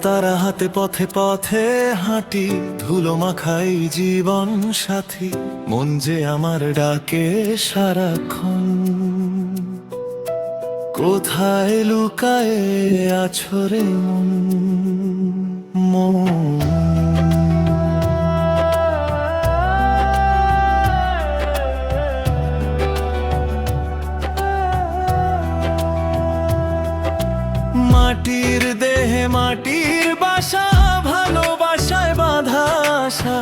তারা হাতে পথে পথে হাঁটি, ধুলো মাখাই জীবন সাথী, মন যে আমার ডাকে সারাক্ষণ। কোথায় লুকায়ে আছো রে মন, মন। মাটির দেহে মাটির বাসা, ভালোবাসায় বাঁধা আশা,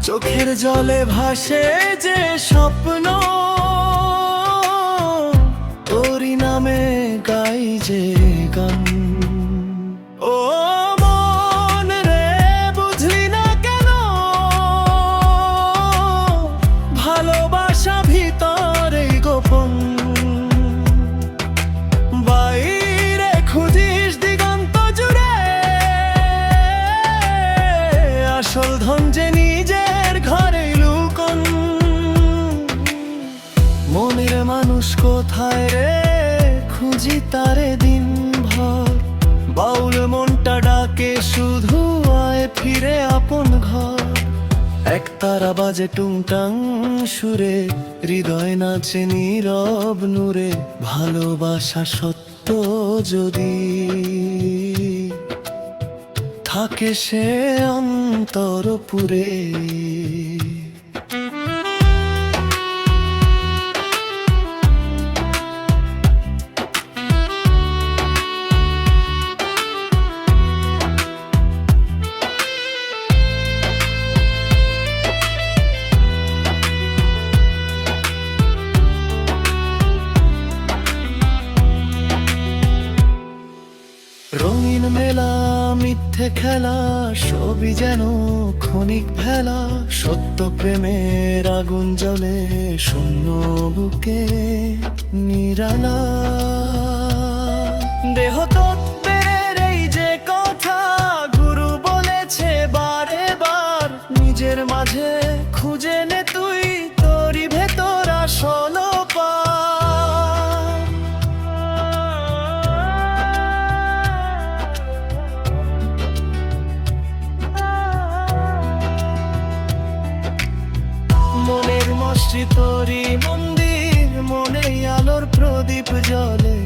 চোখের জলে ভাসে যে স্বপ্ন, তোরই নামে গাই যে গান। ও মন রে, বুঝলি না কেন ভালোবাসা ভিতরে গোপন, বাইরে খুঁজিস দিগন্ত জুড়ে, আসল ধন যে নিজের ঘরে লুকন। মনের মানুষ কোথায় রে, খুঁজি তারে দিন ভর, বাউল মনটা ডাকে শুধু আয় ফিরে আপন ঘর। একতারা বাজে টুংটাং সুরে, হৃদয় নাচে নীরব নূরে, ভালোবাসা সত্য যদি থাকে সে অন্তরপুরে। রঙিন মেলা মিথ্যে খেলা, সবই যেন ক্ষণিক ভেলা, সত্য প্রেমের আগুন জ্বলে শূন্য বুকে নিরালা। দেহ তত্ত্বের এই যে কথা, গুরু বলেছে বারে বার, নিজের মাঝে খুঁজে নে তুই তোরই ভেতর আসল পার। মনের মসজিদ তোরই মন্দির, মনে আলোর প্রদীপ জ্বলে,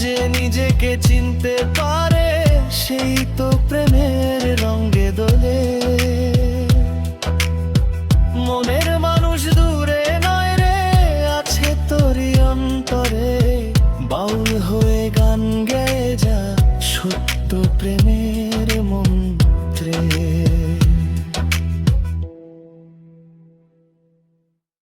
যে নিজেকে চিনতে পারে সেই তো প্রেমের রঙে দোলে। মনের মানুষ দূরে নয় রে, আছে তোরই অন্তরে, বাউল হয়ে গান গেয়ে যা সত্য প্রেমের মন্ত্রে।